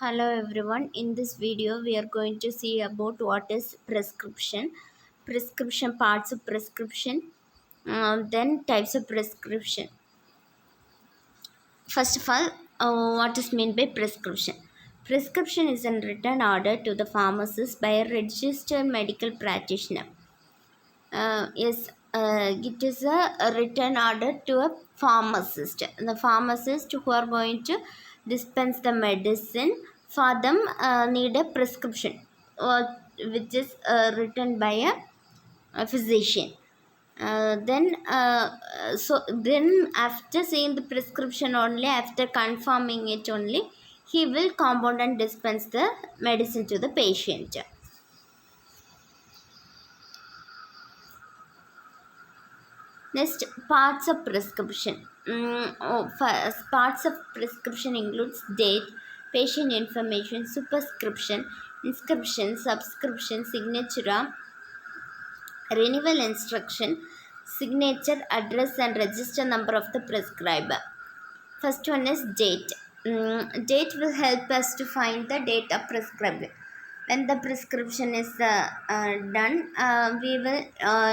Hello everyone. In this video, we are going to see about what is prescription parts of prescription, then types of prescription. First of all, what is meant by prescription? Prescription is a written order to the pharmacist by a registered medical practitioner. It is a written order to a pharmacist. The pharmacist who are going to dispense the medicine for them need a prescription, which is written by a physician. Then after seeing the prescription only, after confirming it only, he will compound and dispense the medicine to the patient. Next, parts of prescription. Parts of prescription includes date, patient information, superscription, inscription, subscription, signature, renewal instruction, signature, address, and register number of the prescriber. First one is date. Date will help us to find the date of prescribed. When the prescription is done, we will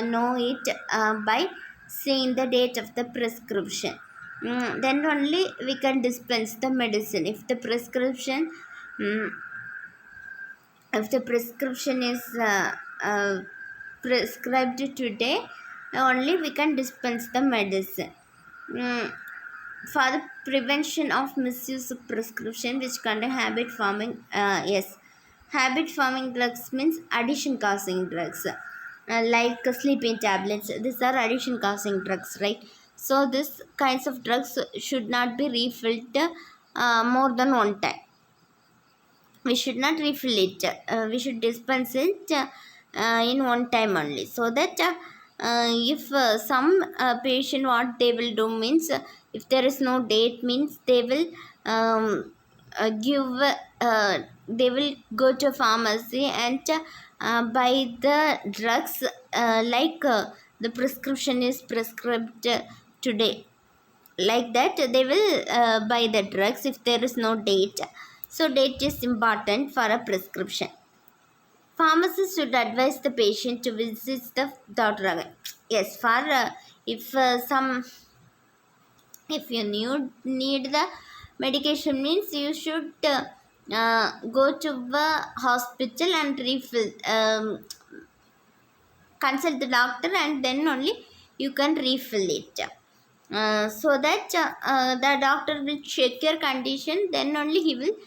know it by seeing the date of the prescription. Then only we can dispense the medicine. Mm, if the prescription is prescribed today, only we can dispense the medicine. For the prevention of misuse of prescription which contain habit forming, habit forming drugs means addiction causing drugs, like sleeping tablets. These are addiction causing drugs, right? So this kinds of drugs should not be refilled more than one time. We should not refill it. We should dispense it in one time only, so that if some patient, what they will do means, if there is no date means, they will give they will go to a pharmacy and buy the drugs, the prescription is prescribed today, like that they will buy the drugs if there is no date. So date is important for a prescription. Pharmacist should advise the patient to visit the doctor again. Yes, for if some if you need the medication means, you should go to the hospital and refill, consult the doctor, and then only you can refill it. So that the doctor will check your condition, then only he will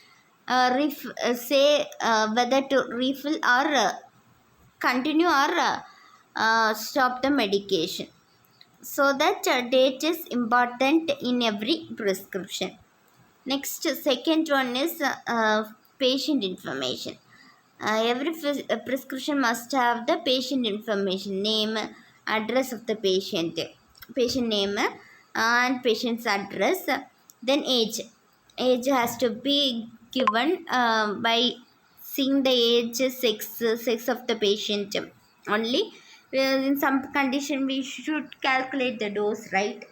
say whether to refill or continue or stop the medication. So that date is important in every prescription. Next, second one is patient information. Every prescription must have the patient information, name, address of the patient name and patient's address. Then age has to be given by seeing the age, sex of the patient only. In some condition we should calculate the dose, right?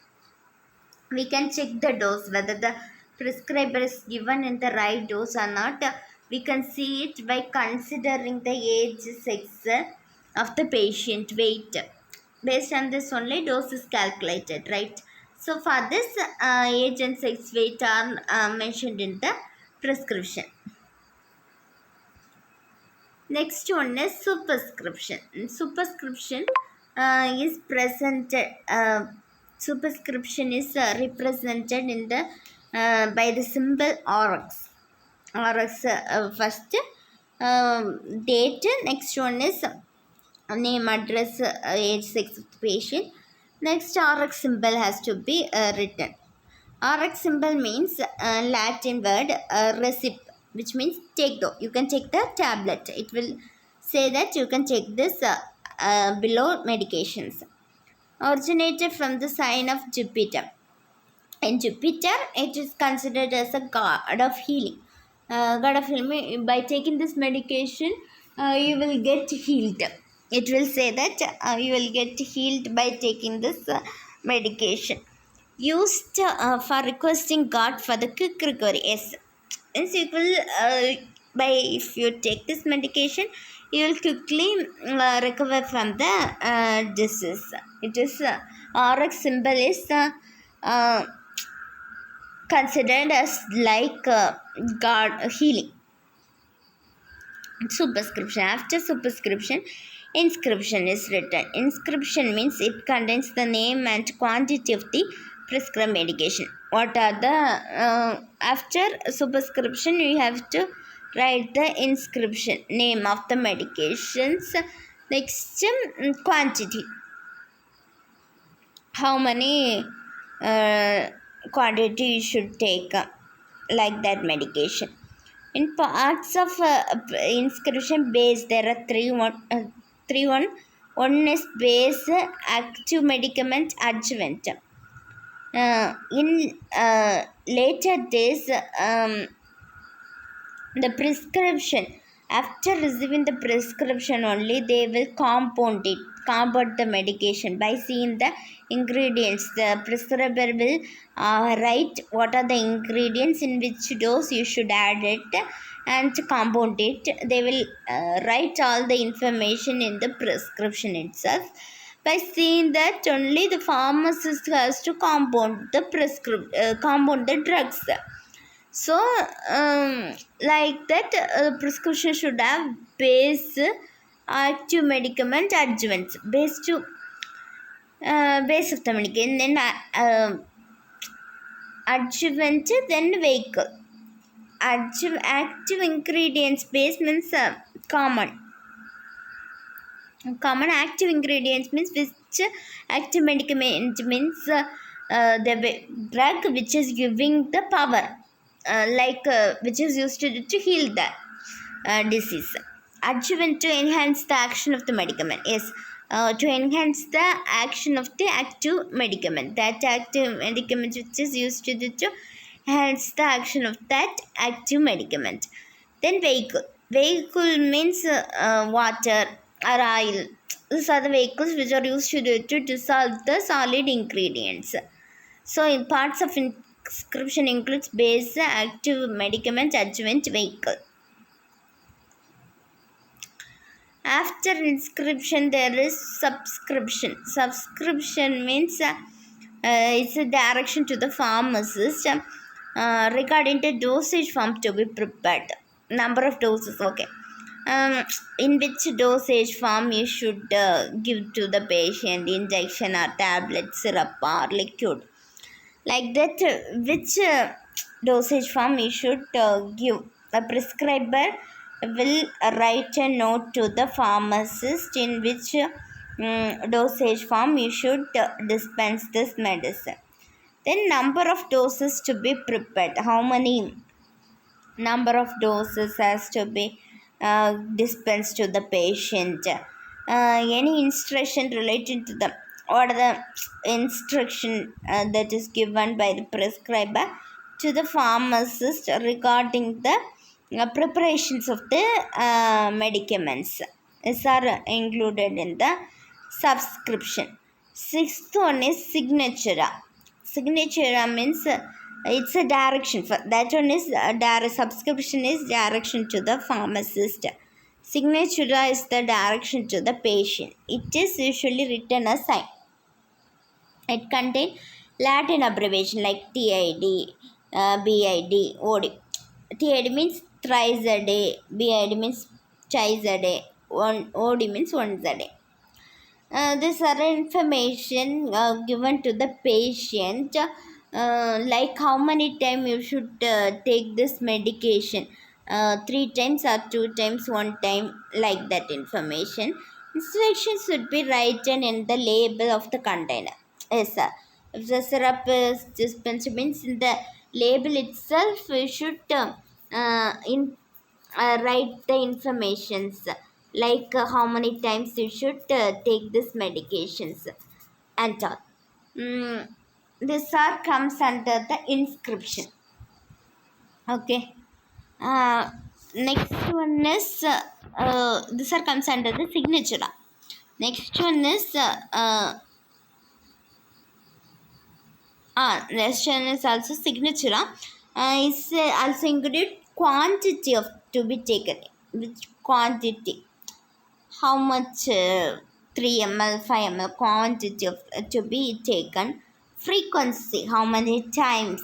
We can check the dose whether the prescriber is given in the right dose or not. We can see it by considering the age, sex of the patient, weight. Based on this only dose is calculated, right? So for this, age and sex, weight are mentioned in the prescription. Next one is superscription. Superscription is presented. Superscription is represented in the by the symbol RX. RX first, date. Next one is name, address, age, sex of the patient. Next, RX symbol has to be written. RX symbol means Latin word receipt, which means take though. You can take the tablet. It will say that you can take this below medications. Originated from the sign of Jupiter. In Jupiter, it is considered as a god of healing. God of healing. By taking this medication, you will get healed. It will say that you will get healed by taking this medication. Used for requesting God for the quick recovery. Yes, Means you will by if you take this medication, you will quickly recover from the disease. It is RX symbol is uh, considered as like God healing. Superscription. After superscription, inscription is written. Inscription means it contains the name and quantity of the prescribed medication. What are the after superscription? You have to write the inscription, name of the medications. Next, quantity. How many quantity you should take like that medication. In parts of inscription base, there are three one. One is base, active medicament, adjuvant. In later days, the prescription, after receiving the prescription only, they will compound the medication by seeing the ingredients. The prescriber will write what are the ingredients, in which dose you should add it and compound it. They will write all the information in the prescription itself. By seeing that only, the pharmacist has to compound the drugs. So like that, prescription should have base, active medicament, adjuvants. Base of the medicine, then adjuvant, then vehicle. Active ingredients base means common active ingredients means which active medicament means the drug which is giving the power, which is used to heal the disease. Adjuvant, to enhance the action of the medicament. Yes, to enhance the action of the active medicament. That active medicament which is used to enhance the action of that active medicament. Then vehicle. Vehicle means water or oil. These are the vehicles which are used to dissolve the solid ingredients. So, in parts of inscription includes base, active medicament, adjuvant, vehicle. After inscription, there is subscription. Subscription means it's a direction to the pharmacist regarding the dosage form to be prepared. Number of doses, okay. In which dosage form you should give to the patient, injection or tablet, syrup or liquid. Like that, which dosage form you should give. A prescriber will write a note to the pharmacist in which dosage form you should dispense this medicine. Then number of doses to be prepared. How many number of doses has to be dispensed to the patient. Any instruction related to the or the instruction that is given by the prescriber to the pharmacist regarding the preparations of the medicaments. These are included in the subscription. Sixth one is signature. Signature means it's a direction. For that one is subscription is direction to the pharmacist. Signature is the direction to the patient. It is usually written as sign. It contains Latin abbreviation like TID, BID, OD. TID means thrice a day, BID means twice a day, OD means once a day. These are information given to the patient, like how many times you should take this medication, 3 times or 2 times, 1 time, like that information. Instructions should be written in the label of the container. Yes, sir. If the syrup is dispensed, means in the label itself we should write the informations like how many times you should take this medications and all. This all comes under the inscription. Okay. Next one is this all comes under the signature. Next one is next one is also signature. Is also included quantity of to be taken, which quantity, how much 3 ml 5 ml quantity of to be taken, frequency, how many times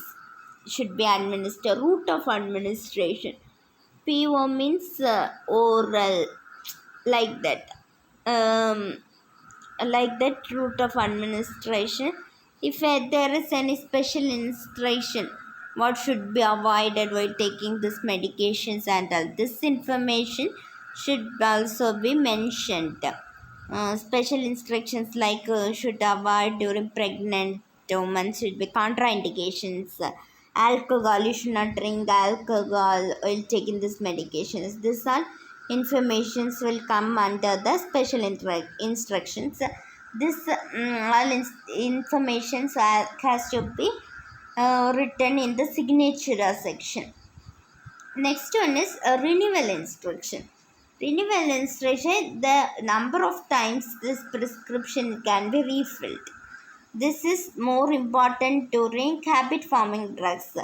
should be administered, route of administration. PO means oral, like that. um, like that route of administration. If there is any special instruction, what should be avoided while taking these medications, and all this information should also be mentioned. Special instructions like should avoid during pregnant women, should be contraindications. Alcohol, you should not drink alcohol while taking these medications. This all informations will come under the special instructions. This all informations has to be written in the signature section. Next one is a renewal instruction. Renewal instruction, the number of times this prescription can be refilled. This is more important during habit forming drugs,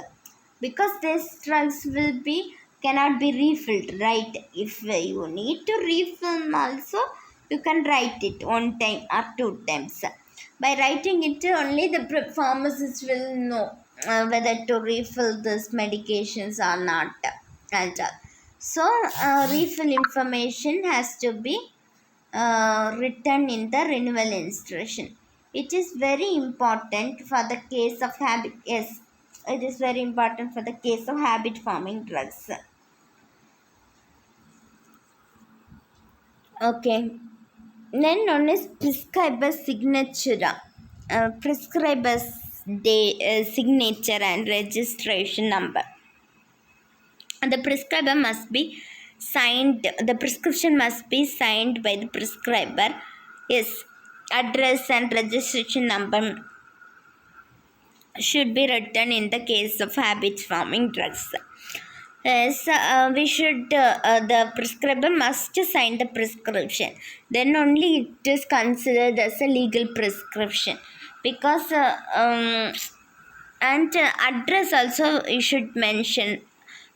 because these drugs will be cannot be refilled, right? If you need to refill also, you can write it one time or two times. By writing it only, the pharmacist will know whether to refill these medications or not, and all. So refill information has to be written in the renewal instruction. It is very important for the case of habit. Yes, it is very important for the case of habit forming drugs. Okay. Then known as prescriber signature. Prescriber's signature and registration number. The prescriber must be signed, the prescription must be signed by the prescriber. Yes, address and registration number should be written in the case of habit forming drugs. Yes, we should, the prescriber must sign the prescription. Then only it is considered as a legal prescription. Because, and address also you should mention.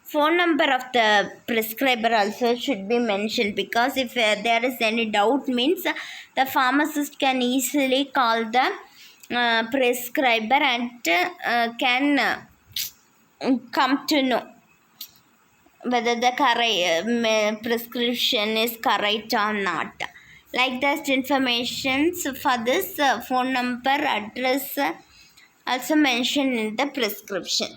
Phone number of the prescriber also should be mentioned, because if there is any doubt means the pharmacist can easily call the prescriber and can come to know whether the correct prescription is correct or not. Like that information for this phone number, address also mentioned in the prescription.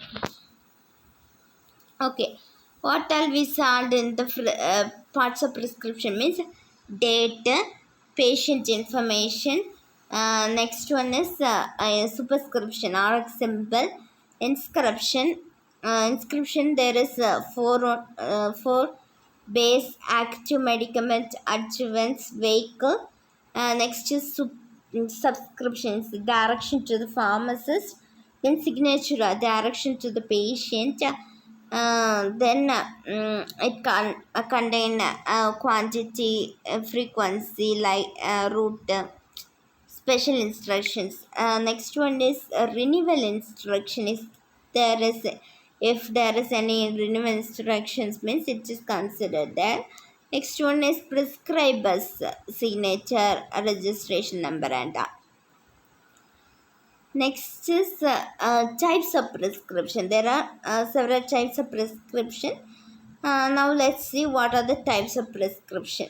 Okay, what all we saw in the parts of prescription means date, patient information. Next one is superscription, RX symbol, inscription. Inscription, there is four base, active medicament, adjuvants, vehicle. Next is subscriptions, direction to the pharmacist. Then signature, direction to the patient. Then it can contain quantity, frequency, like route, special instructions. Next one is renewal instruction. If there is any renewal instructions means it is considered there. Next one is prescriber's signature, registration number, and all. Next is types of prescription. There are several types of prescription. Now let's see what are the types of prescription.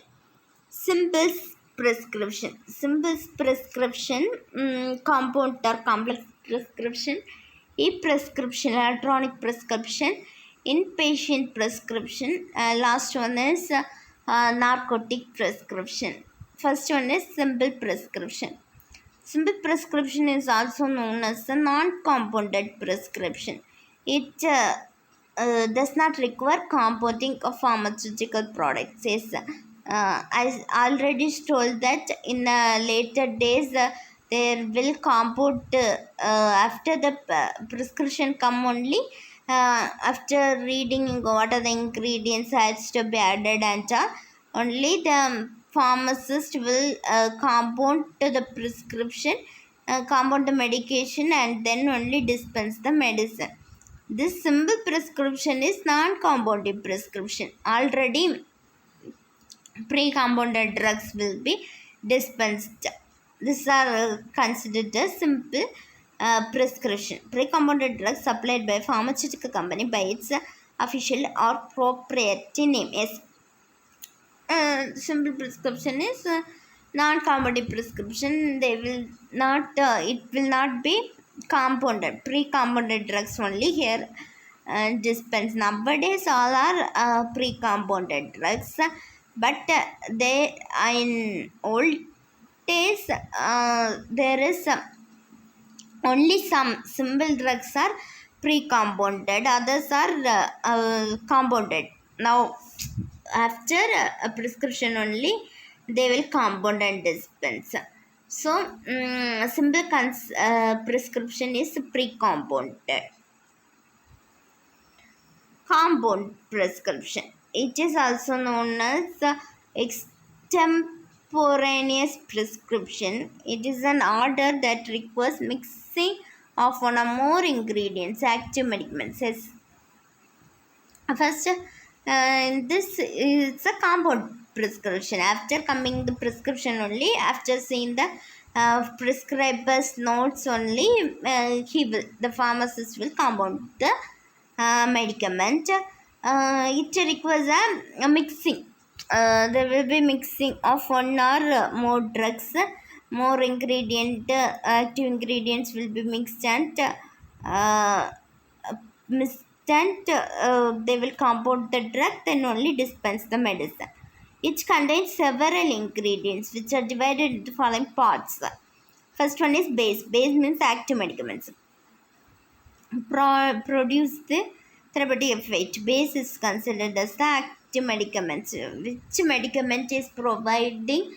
Simple prescription. Simple prescription, compound or complex prescription, e-prescription, electronic prescription, inpatient prescription. Last one is narcotic prescription. First one is simple prescription. Simple prescription is also known as a non-compounded prescription. It does not require compounding of pharmaceutical products. Yes, I already told that in later days there will compound after the prescription come only. After reading what are the ingredients has to be added, and only the pharmacist will compound the prescription, compound the medication, and then only dispense the medicine. This simple prescription is non-compounded prescription. Already pre-compounded drugs will be dispensed. These are considered as simple prescription. Pre-compounded drugs supplied by pharmaceutical company by its official or proprietary name. Yes, simple prescription is non-compounded prescription. They will not. It will not be compounded. Pre-compounded drugs only here dispense. Nowadays, all are pre-compounded drugs, but they in old days there is only some simple drugs are pre-compounded, others are compounded. Now, after a prescription only, they will compound and dispense. So, simple prescription is pre-compounded. Compound prescription. It is also known as extemporaneous prescription. It is an order that requires mixing of one or more ingredients, active medicaments. First, this is a compound prescription. After coming the prescription only, after seeing the prescriber's notes only, the pharmacist will compound the medicament. It requires a mixing. There will be mixing of one or more drugs. More active ingredients will be mixed and they will compound the drug, then only dispense the medicine. Each contains several ingredients which are divided into following parts. First one is base. Base means active medicaments. Produce the therapeutic effect. Base is considered as the active medicaments. Which medicament is providing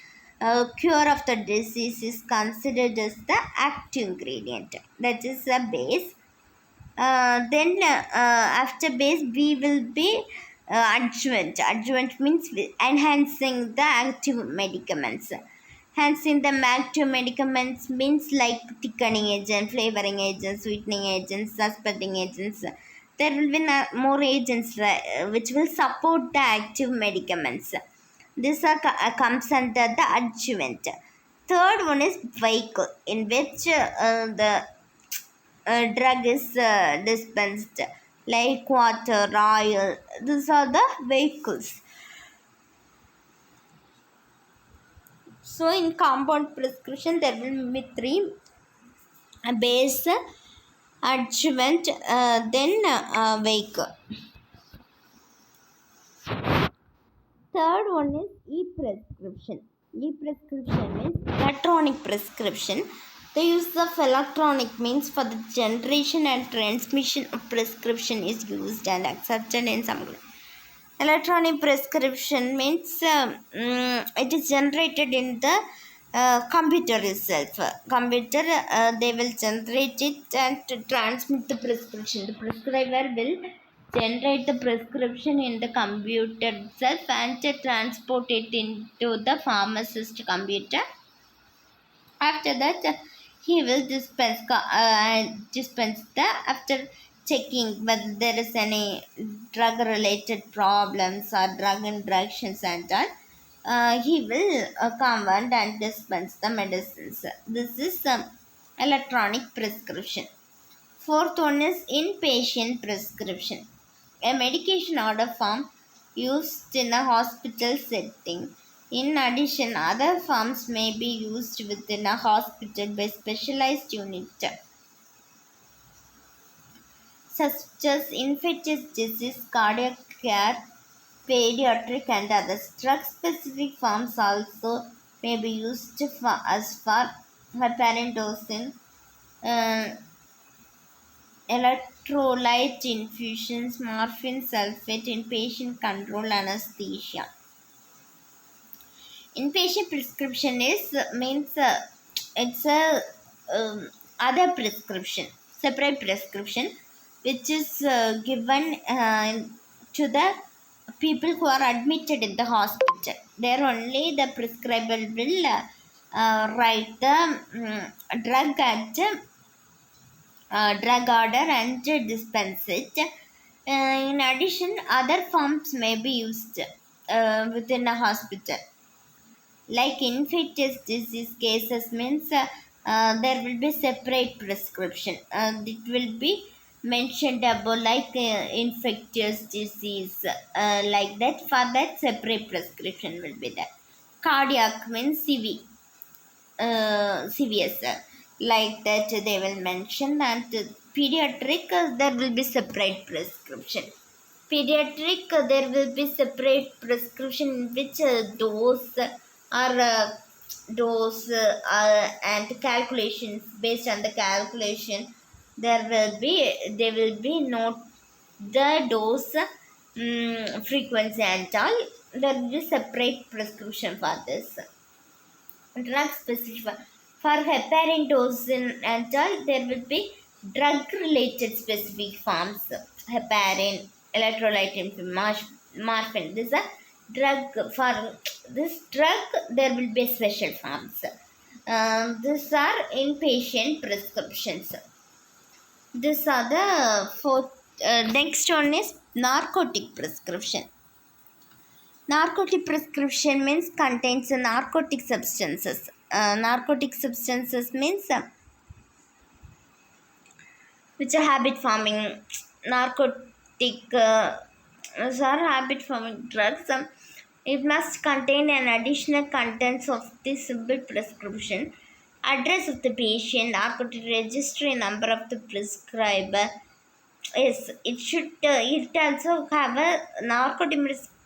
cure of the disease is considered as the active ingredient. That is the base. Then after base we will be adjuvant. Adjuvant means enhancing the active medicaments. Enhancing the active medicaments means like thickening agent, flavoring agents, sweetening agents, suspending agents. There will be more agents which will support the active medicaments. This comes under the adjuvant. Third one is vehicle, in which the drug is dispensed, like water, oil. These are the vehicles. So in compound prescription there will be three: base, adjuvant, then vehicle. Third one is e-prescription. E-prescription means electronic prescription. The use of electronic means for the generation and transmission of prescription is used and accepted in some countries. Electronic prescription means it is generated in the computer itself. Computer, they will generate it and transmit the prescription. The prescriber will generate the prescription in the computer itself and transport it into the pharmacist computer. After that, he will dispense the, after checking whether there is any drug related problems or drug interactions and all. He will convert and dispense the medicines. This is electronic prescription. Fourth one is inpatient prescription. A medication order form used in a hospital setting. In addition, other forms may be used within a hospital by specialized units such as infectious disease, cardiac care, pediatric and others. Drug-specific forms also may be used for heparin dosing, electrolyte infusions, morphine sulfate, inpatient control anesthesia. Inpatient prescription means it's a other prescription, separate prescription, which is given to the people who are admitted in the hospital. There only the prescriber will write the drug at drug order and dispense it. In addition, other forms may be used within a hospital. Like infectious disease cases means there will be separate prescription. It will be mentioned about like infectious disease, like that. For that, separate prescription will be there. Cardiac means CVS, like that they will mention. And pediatric, there will be separate prescription. Pediatric, there will be separate prescription in which and calculations. Based on the calculation, there will be note the dose, frequency and all. There will be separate prescription for this. Drug specific for heparin dose and all, there will be drug related specific forms. Heparin, electrolyte morphine, this a drug. For this drug, there will be special forms. These are inpatient prescriptions. These are the fourth. Next one is narcotic prescription. Narcotic prescription means contains narcotic substances. Narcotic substances means which are habit forming narcotic are habit forming drugs. It must contain an additional contents of the simple prescription, address of the patient, narcotic registry number of the prescriber. Yes, it should. It also have a narcotic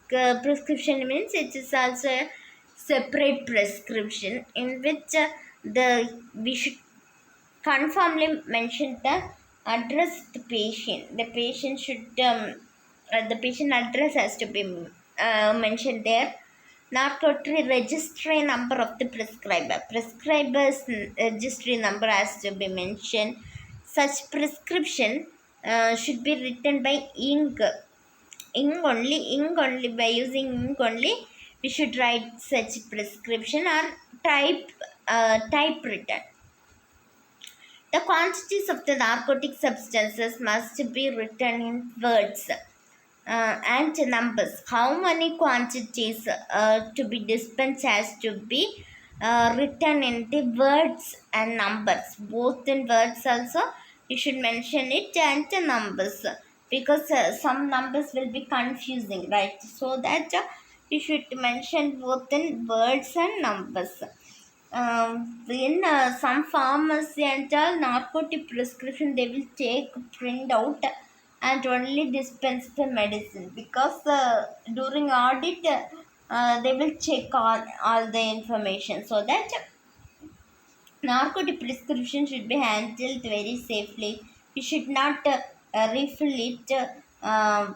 prescription means it is also a separate prescription in which we should confirmly mention the address of the patient. The patient should the patient address has to be mentioned there. Narcotic registry number of the prescriber. Prescriber's registry number has to be mentioned. Such prescription should be written by ink. Ink only. By using ink only, we should write such prescription or type written. The quantities of the narcotic substances must be written in words and numbers. How many quantities to be dispensed has to be written in the words and numbers. Both in words also, you should mention it, and the numbers, because some numbers will be confusing, right? So that you should mention both in words and numbers. In some pharmacy and all, narcotic prescription, they will take print out and only dispense the medicine, because during audit they will check all the information. So that narcotic prescription should be handled very safely. You should not refill it uh,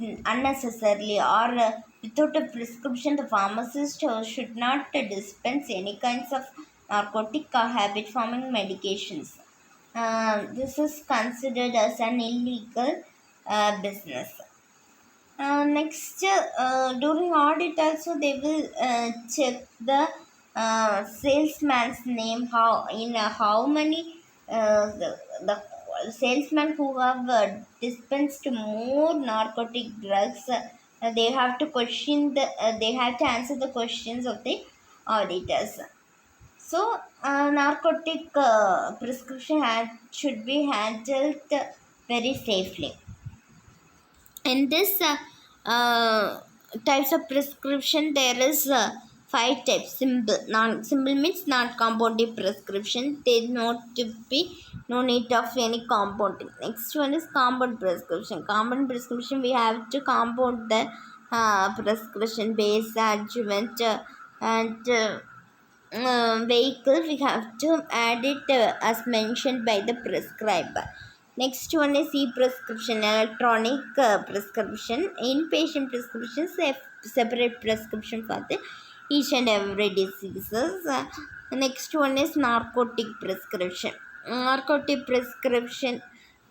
unnecessarily, or without a prescription. The pharmacist should not dispense any kinds of narcotic or habit forming medications. This is considered as an illegal business. Next, during audit also they will check the salesman's name. How many the salesman who have dispensed more narcotic drugs, they have to question they have to answer the questions of the auditors. So, narcotic prescription should be handled very safely. In this types of prescription, there is 5 types. Simple means not compounding prescription. There not to be no need of any compounding. Next one is compound prescription. Compound prescription, we have to compound the prescription base, adjuvant, and vehicle. We have to add it as mentioned by the prescriber. Next one is e-prescription, electronic prescription. Inpatient prescriptions, separate prescription for the each and every diseases. Next one is narcotic prescription. Narcotic prescription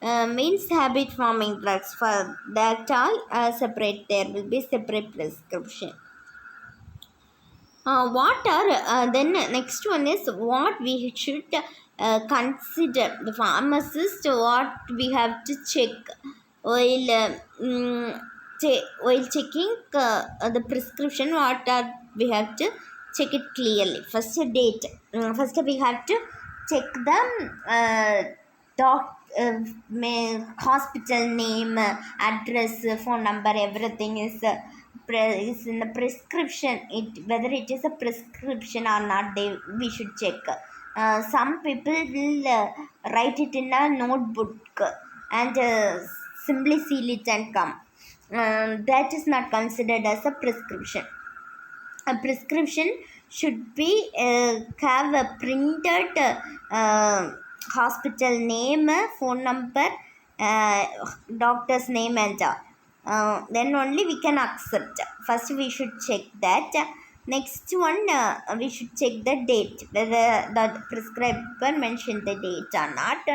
means habit forming drugs. For that all separate, there will be separate prescription. What are then next one is what we should consider the pharmacist, what we have to check while while checking the prescription. What are we have to check it clearly? First date. First we have to check the doc hospital name, address, phone number, everything is in the prescription. It whether it is a prescription or not, we should check. Some people will write it in a notebook and simply seal it and come. That is not considered as a prescription. A prescription should be have a printed hospital name, phone number, uh, doctor's name, and then only we can accept. First we should check that. Next one, we should check the date, whether the prescriber mentioned the date or not.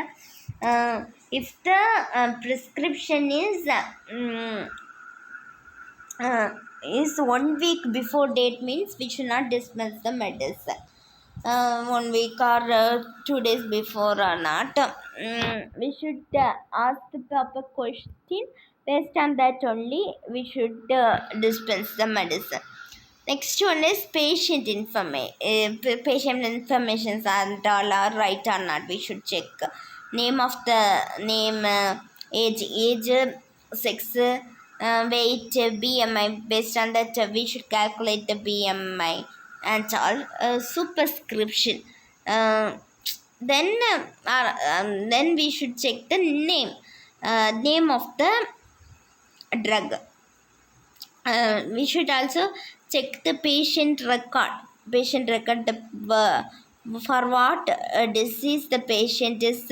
If the prescription is 1 week before date, means we should not dispense the medicine. 1 week or 2 days before or not, we should ask the proper question. Based on that only we should dispense the medicine. Next one is patient information. Patient information and all are right or not, we should check. Name of the name, age, sex, weight, BMI. Based on that, we should calculate the BMI and all. Superscription. Then we should check the name of the drug. We should also check the patient record. For what disease the patient is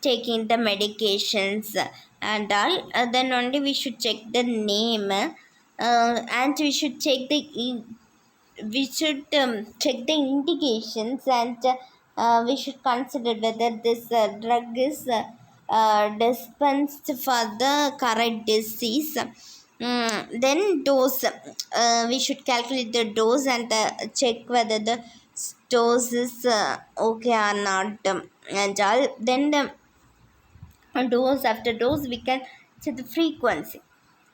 taking the medications and all. Then only we should check the name, and we should check the check the indications, and we should consider whether this drug is dispensed for the correct disease. Then dose. We should calculate the dose and check whether the dose is okay or not, and all. Then the dose, after dose we can check the frequency.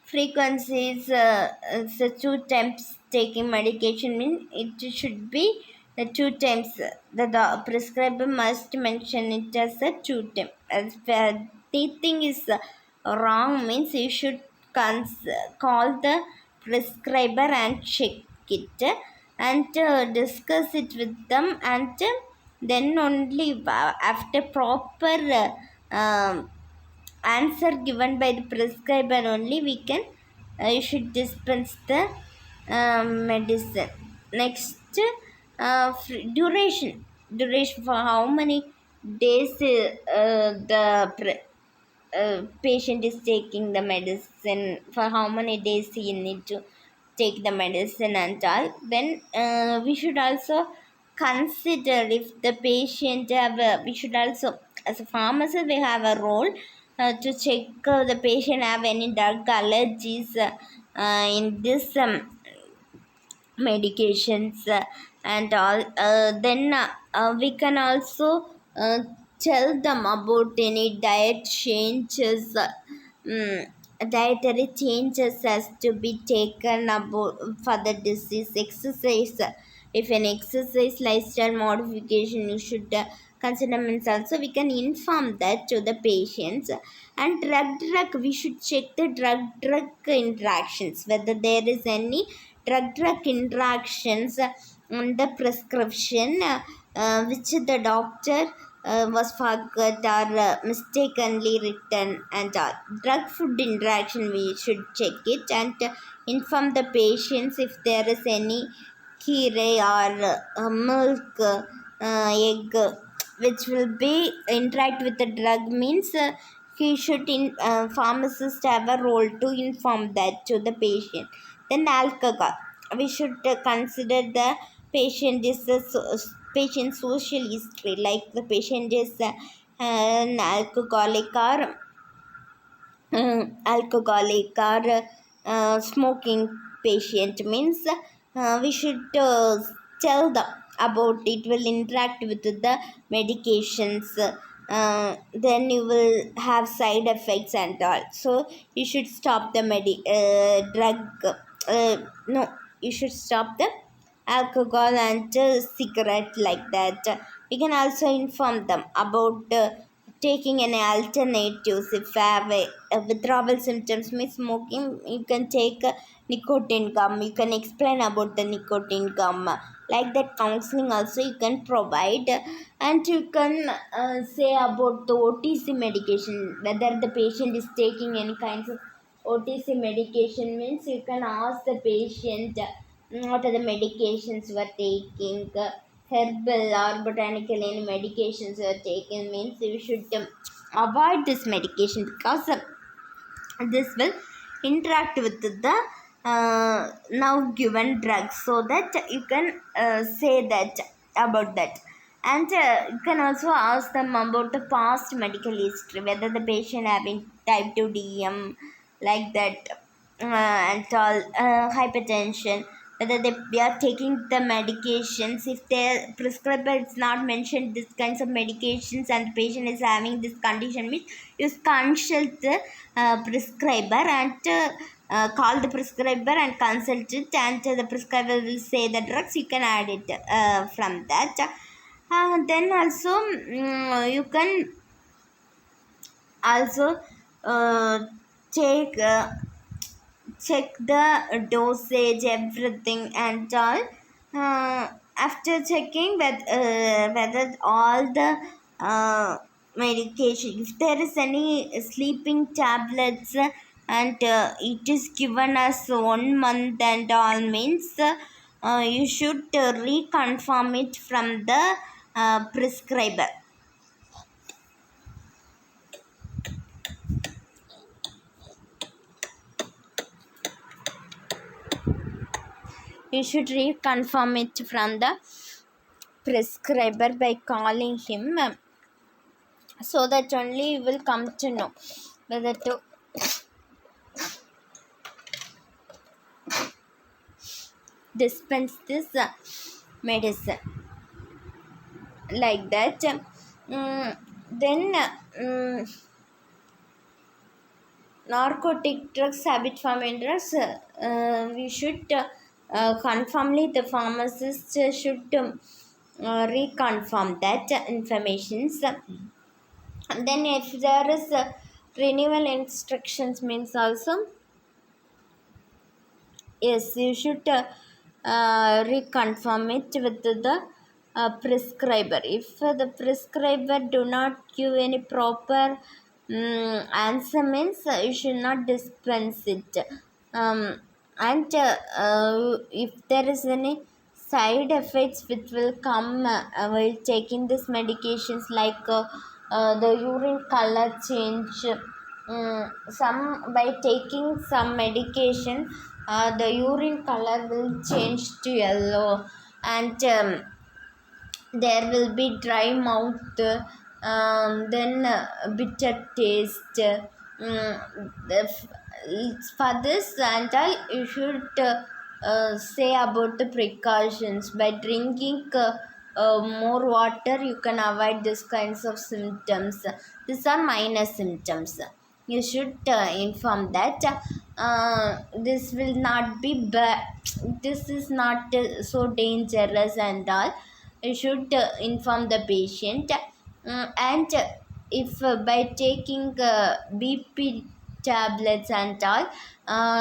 Frequency is so 2 times taking medication, means it should be the 2 times. The prescriber must mention it as a 2 time. As anything is wrong, means you should call the prescriber and check it, and discuss it with them, and then only after proper answer given by the prescriber only we can you should dispense the medicine. Next, duration for how many days patient is taking the medicine, for how many days he need to take the medicine and all. Then we should also consider if the patient have we should also, as a pharmacist, we have a role to check the patient have any drug allergies in this medications and all. Then we can also tell them about any diet changes, dietary changes has to be taken about for the disease. Exercise, if an exercise lifestyle modification you should consider, means also we can inform that to the patients. And drug we should check the drug interactions, whether there is any drug interactions on the prescription which the doctor was forgot or mistakenly written, and all. Drug food interaction we should check it, and inform the patients if there is any kheer or milk, egg which will be interact with the drug, means he should pharmacist have a role to inform that to the patient. Then alcohol, we should consider the patient is patient social history, like the patient is an alcoholic or smoking patient, means we should tell them about it will interact with the medications. Then you will have side effects and all, so you should stop the drug. No, you should stop the alcohol and cigarette, like that. We can also inform them about taking any alternatives. If you have a withdrawal symptoms means smoking, you can take nicotine gum. You can explain about the nicotine gum, like that. Counseling also you can provide. And you can say about the OTC medication, whether the patient is taking any kinds of OTC medication. Means you can ask the patient what are the medications you are taking, herbal or botanical any medications you are taking. Means you should avoid this medication, because this will interact with the now given drugs, so that you can say that about that. And you can also ask them about the past medical history, whether the patient having type 2 DM, like that, and all, hypertension, whether they are taking the medications. If their prescriber is not mentioned this kinds of medications and the patient is having this condition, means you consult the prescriber and call the prescriber and consult it, and the prescriber will say the drugs, you can add it from that. Then also you can also uh, take check the dosage, everything and all. After checking whether all the medication, if there is any sleeping tablets and it is given as 1 month and all, means you should reconfirm it from the prescriber. You should reconfirm it from the prescriber by calling him, so that only you will come to know whether to dispense this medicine, like that. Then narcotic drugs, habit forming drugs, we should confirmly the pharmacist should reconfirm that informations. And then if there is renewal instructions, means also, yes, you should reconfirm it with the prescriber. If the prescriber do not give any proper answer, means you should not dispense it. And if there is any side effects which will come while taking these medications, like the urine color change. Some by taking some medication, the urine color will change to yellow, and there will be dry mouth, then bitter taste. For this and all, you should say about the precautions. By drinking more water, you can avoid these kinds of symptoms. These are minor symptoms. You should inform that this will not be this is not so dangerous and all. You should inform the patient. And if by taking BP tablets and all,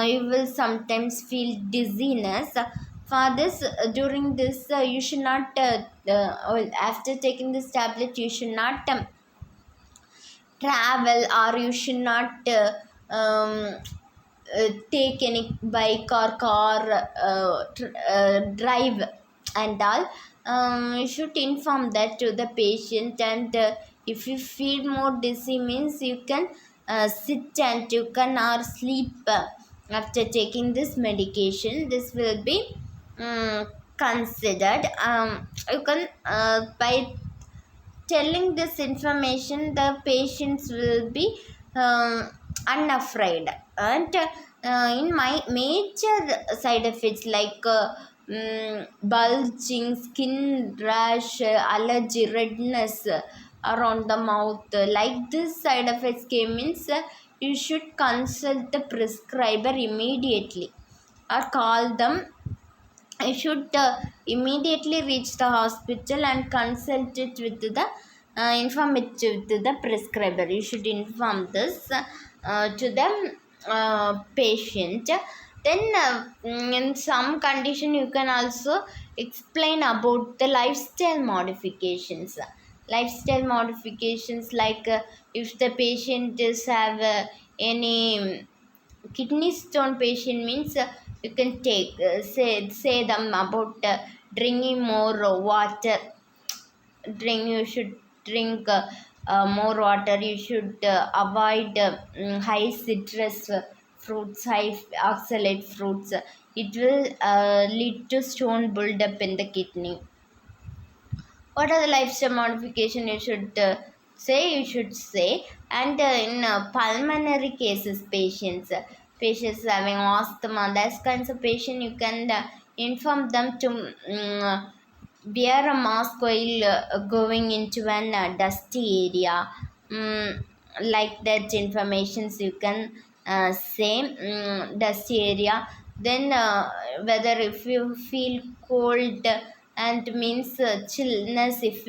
you will sometimes feel dizziness. For this, during this, you should not after taking this tablet, you should not travel, or you should not take any bike or car, drive and all. You should inform that to the patient. And if you feel more dizzy, means you can sit and you can or sleep after taking this medication. This will be considered. You can by telling this information, the patients will be unafraid. And in my major side effects, like bulging, skin rash, allergy, redness around the mouth. Like this side effects came means you should consult the prescriber immediately or call them. You should immediately reach the hospital and consult it with the inform it to the prescriber. You should inform this to the patient. Then in some condition you can also explain about the lifestyle modifications. Lifestyle modifications like if the patient is have any kidney stone patient means you can take say them about drinking more water. You should drink more water. You should avoid high citrus fruits, high oxalate fruits. It will lead to stone buildup in the kidney. What are the lifestyle modification you should say. And in pulmonary cases, patients having asthma, that kinds of patient, you can inform them to wear a mask while going into an dusty area. Like that informations you can say. Dusty area. Then whether if you feel cold and means chillness, if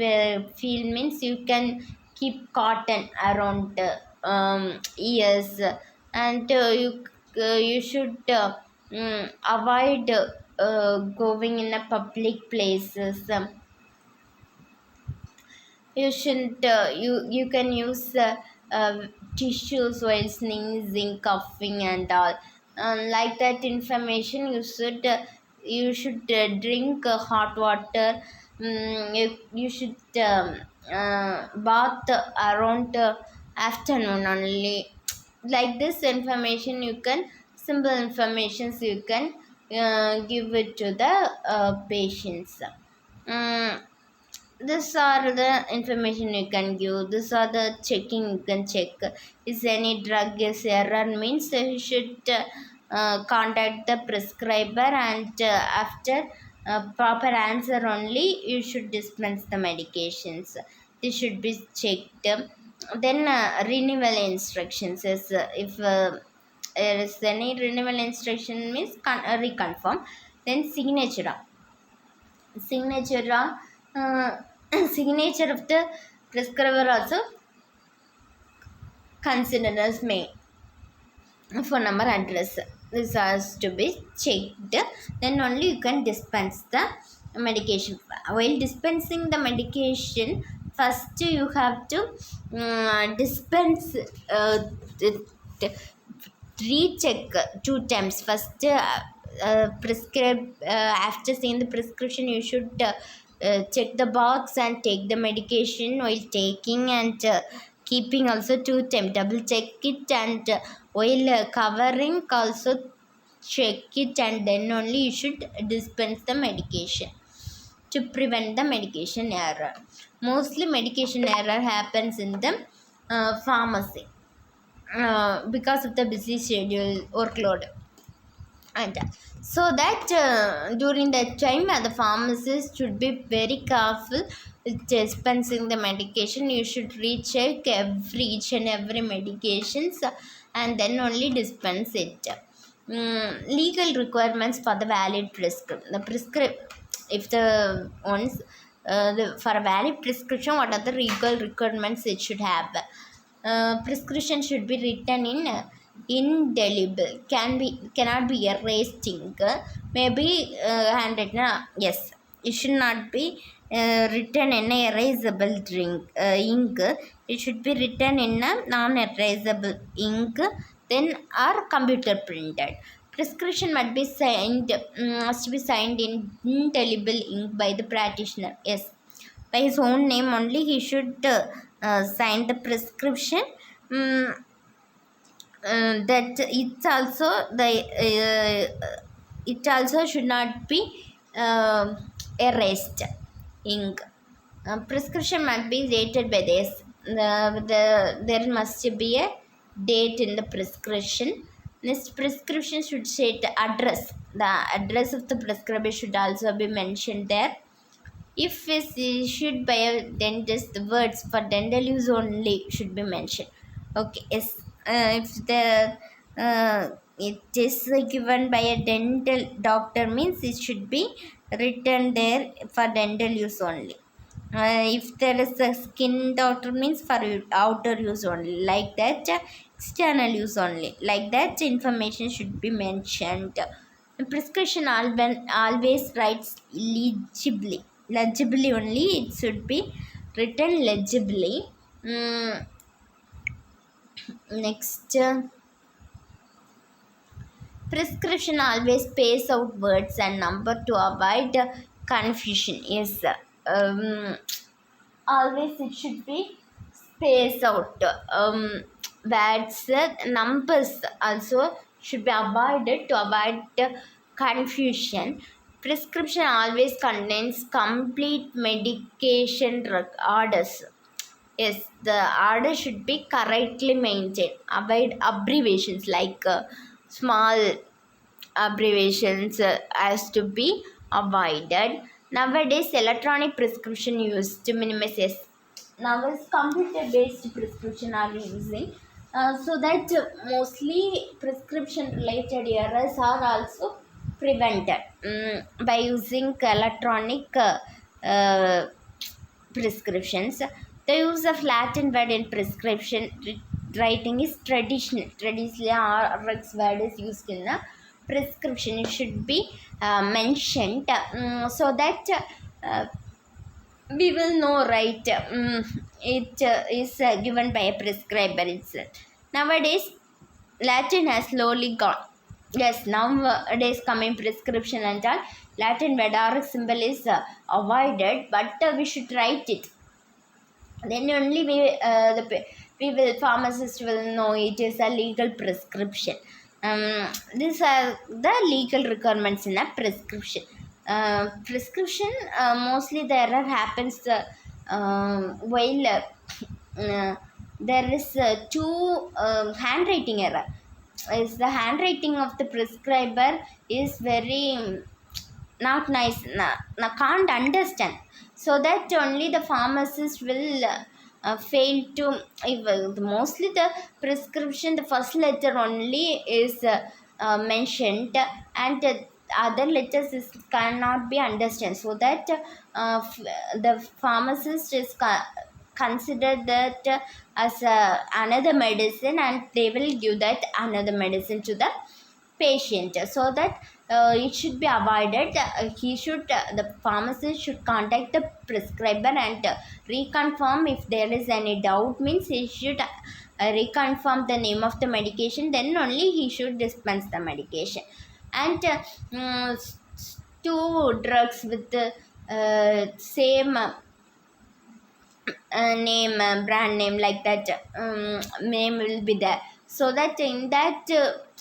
feel means you can keep cotton around ears. And you should avoid going in a public places. You should you can use uh, tissues while sneezing, coughing and all. Like that information you should drink hot water. You should bath around afternoon only. Like this information you can, simple informations you can give it to the patients. um, These are the information you can give. These are the checking you can check. Is any drug is error means you should contact the prescriber, and after proper answer only you should dispense the medications. This should be checked. Then renewal instructions is if there is any renewal instruction means reconfirm. Then signature signature of the prescriber also considered as main. Phone number, address, this has to be checked. Then only you can dispense the medication. While dispensing the medication, first you have to dispense recheck 2 times. First prescribe after seeing the prescription you should check the box and take the medication while taking, and keeping also 2 times, double check it. And while covering also check it, and then only you should dispense the medication to prevent the medication error. Mostly medication error happens in the pharmacy because of the busy schedule workload. And so that during that time the pharmacist should be very careful with dispensing the medication. You should recheck each and every medications and then only dispense it. Legal requirements for the valid if the ones for a valid prescription, what are the legal requirements it should have? Prescription should be written in indelible, cannot be erased ink. Maybe handwritten. Yes, it should not be written in a erasable ink. It should be written in a non-erasable ink, then or computer printed. Prescription must be signed in indelible ink by the practitioner. Yes, by his own name only he should sign the prescription. That it's also the it also should not be erased ink. Prescription must be dated by this. There must be a date in the prescription. This prescription should state the address. The address of the prescriber should also be mentioned there. If it's issued by a dentist, the words for dental use only should be mentioned. Okay, yes. If the it is given by a dental doctor, means it should be written there for dental use only. If there is a skin doctor, means for outer use only, like that. External use only, like that information should be mentioned. The prescription always writes legibly only, it should be written legibly. Next, prescription always space out words and number to avoid confusion. Yes, always it should be space out. Words, numbers also should be avoided to avoid confusion. Prescription always contains complete medication orders. Yes, the order should be correctly maintained. Avoid abbreviations, like small abbreviations has to be avoided. Nowadays, electronic prescription used to minimize. Yes, now is computer based prescription are using, so that mostly prescription related errors are also prevented by using electronic prescriptions. The use of Latin word in prescription writing is traditional. Traditionally, RX word is used in a prescription. It should be mentioned, so that we will know, right? It is given by a prescriber itself. Nowadays, Latin has slowly gone. Yes, nowadays coming prescription and all, Latin word RX symbol is avoided, but we should write it. Then only we will pharmacist will know it is a legal prescription. These are the legal requirements in a prescription. Prescription, mostly the error happens while there is two handwriting error. Is the handwriting of the prescriber is very not nice, can't understand, so that only the pharmacist will fail to, mostly the prescription, the first letter only is mentioned, and other letters cannot be understand, so that the pharmacist is consider that as another medicine, and they will give that another medicine to the patient, so that it should be avoided. The pharmacist should contact the prescriber and reconfirm if there is any doubt, means he should reconfirm the name of the medication, then only he should dispense the medication. And two drugs with the same name, brand name, like that name will be there, so that in that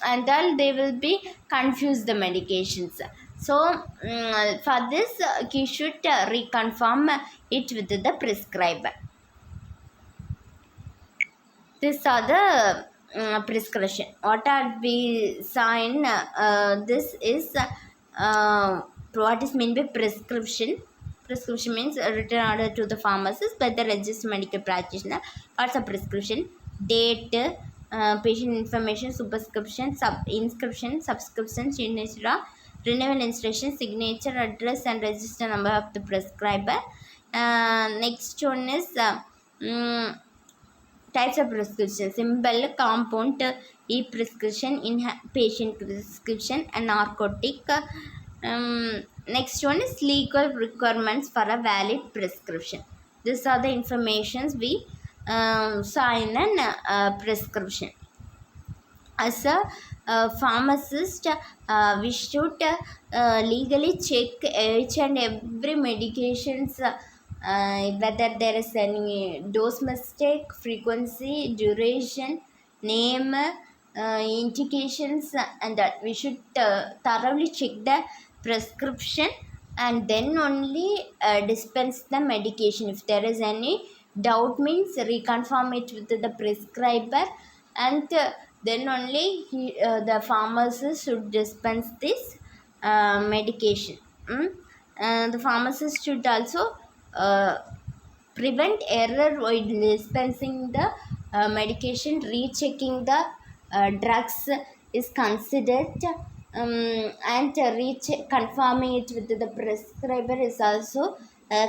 and all they will be confuse the medications. So for this he should reconfirm it with the prescriber. These are the prescription. What are we saw in this is what is meant by prescription. Prescription means a written order to the pharmacist by the registered medical practitioner. What's a prescription? Date, patient information, superscription, inscription, subscription, signature, renewal instruction, signature, address, and register number of the prescriber. Next one is types of prescription: simple, compound, e-prescription, inpatient prescription, and narcotic. Next one is legal requirements for a valid prescription. These are the informations we saw in a prescription. As a pharmacist, we should legally check each and every medications, whether there is any dose mistake, frequency, duration, name, indications, and that we should thoroughly check the prescription, and then only dispense the medication. If there is any doubt, means reconfirm it with the prescriber, and then only the pharmacist should dispense this medication. The pharmacist should also uh, prevent error while dispensing the medication. Rechecking the drugs is considered, and confirming it with the prescriber is also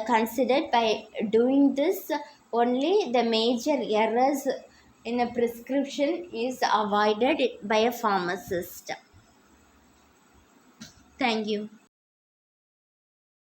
considered. By doing this, only the major errors in a prescription is avoided by a pharmacist. Thank you.